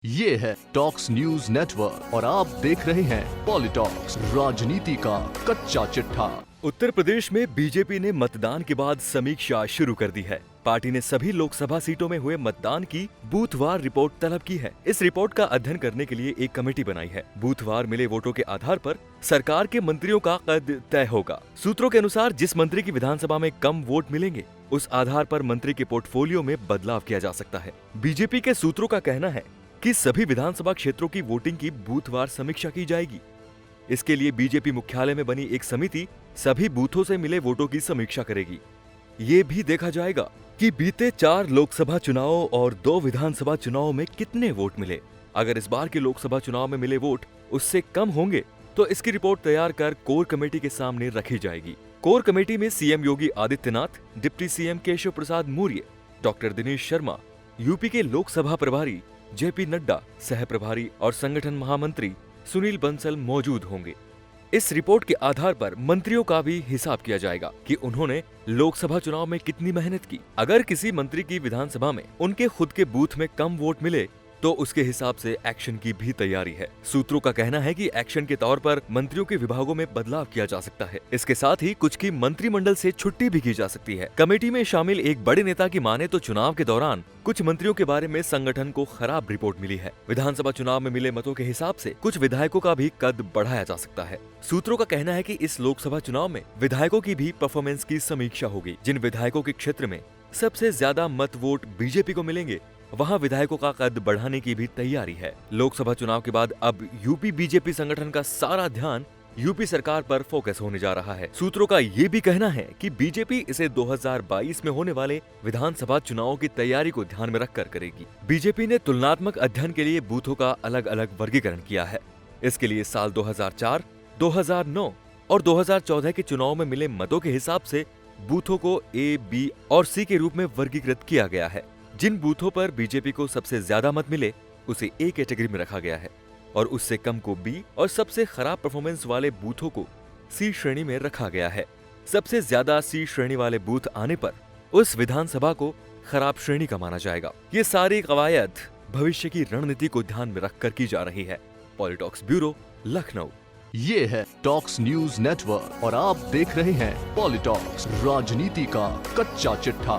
ये है talks news network और आप देख रहे हैं पॉलिटॉक्स, राजनीति का कच्चा चिट्ठा। उत्तर प्रदेश में बीजेपी ने मतदान के बाद समीक्षा शुरू कर दी है। पार्टी ने सभी लोकसभा सीटों में हुए मतदान की बूथवार रिपोर्ट तलब की है। इस रिपोर्ट का अध्ययन करने के लिए एक कमेटी बनाई है। बूथवार मिले वोटों के आधार पर सरकार के मंत्रियों का कद तय होगा। सूत्रों के अनुसार जिस मंत्री की विधानसभा में कम वोट मिलेंगे, उस आधार पर मंत्री के पोर्टफोलियो में बदलाव किया जा सकता है। बीजेपी के सूत्रों का कहना है कि सभी विधानसभा क्षेत्रों की वोटिंग की बूथवार समीक्षा की जाएगी। इसके लिए बीजेपी मुख्यालय में बनी एक समिति सभी बूथों से मिले वोटों की समीक्षा करेगी। ये भी देखा जाएगा कि बीते 4 लोकसभा चुनावों और 2 विधानसभा चुनावों में कितने वोट मिले। अगर इस बार के लोकसभा चुनाव में मिले वोट उससे कम होंगे तो इसकी रिपोर्ट तैयार कर कोर कमेटी के सामने रखी जाएगी। कोर कमेटी में CM Yogi Adityanath, deputy CM Keshav Prasad Maurya, doctor Dinesh Sharma, UP के लोकसभा प्रभारी जेपी नड्डा, सह प्रभारी और संगठन महामंत्री सुनील बंसल मौजूद होंगे। इस रिपोर्ट के आधार पर मंत्रियों का भी हिसाब किया जाएगा कि उन्होंने लोकसभा चुनाव में कितनी मेहनत की। अगर किसी मंत्री की विधानसभा में उनके खुद के बूथ में कम वोट मिले तो उसके हिसाब से एक्शन की भी तैयारी है। सूत्रों का कहना है कि एक्शन के तौर पर मंत्रियों के विभागों में बदलाव किया जा सकता है। इसके साथ ही कुछ की मंत्रिमंडल से छुट्टी भी की जा सकती है। कमेटी में शामिल एक बड़े नेता की माने तो चुनाव के दौरान कुछ मंत्रियों के बारे में संगठन को खराब रिपोर्ट मिली है। विधानसभा चुनाव में मिले मतों के हिसाब से कुछ विधायकों का भी कद बढ़ाया जा सकता है। सूत्रों का कहना है कि इस लोकसभा चुनाव में विधायकों की भी परफॉर्मेंस की समीक्षा होगी। जिन विधायकों के क्षेत्र में सबसे ज्यादा मत वोट बीजेपी को मिलेंगे, वहां विधायकों का कद बढ़ाने की भी तैयारी है। लोकसभा चुनाव के बाद अब यूपी बीजेपी संगठन का सारा ध्यान यूपी सरकार पर फोकस होने जा रहा है। सूत्रों का ये भी कहना है कि बीजेपी इसे 2022 में होने वाले विधानसभा चुनावों की तैयारी को ध्यान में रखकर करेगी। बीजेपी ने तुलनात्मक अध्ययन के लिए बूथों का अलग अलग वर्गीकरण किया है। इसके लिए साल 2004, 2009 और 2014 के चुनाव में मिले मतों के हिसाब से बूथों को ए, बी और सी के रूप में वर्गीकृत किया गया है। जिन बूथों पर बीजेपी को सबसे ज्यादा मत मिले उसे ए कैटेगरी में रखा गया है और उससे कम को बी और सबसे खराब परफॉर्मेंस वाले बूथों को सी श्रेणी में रखा गया है। सबसे ज्यादा सी श्रेणी वाले बूथ आने पर उस विधानसभा को खराब श्रेणी का माना जाएगा। ये सारी कवायद भविष्य की रणनीति को ध्यान में रखकर की जा रही है। पॉलिटॉक्स ब्यूरो, लखनऊ। ये है टॉक्स न्यूज नेटवर्क और आप देख रहे हैं पॉलिटॉक्स, राजनीति का कच्चा चिट्ठा।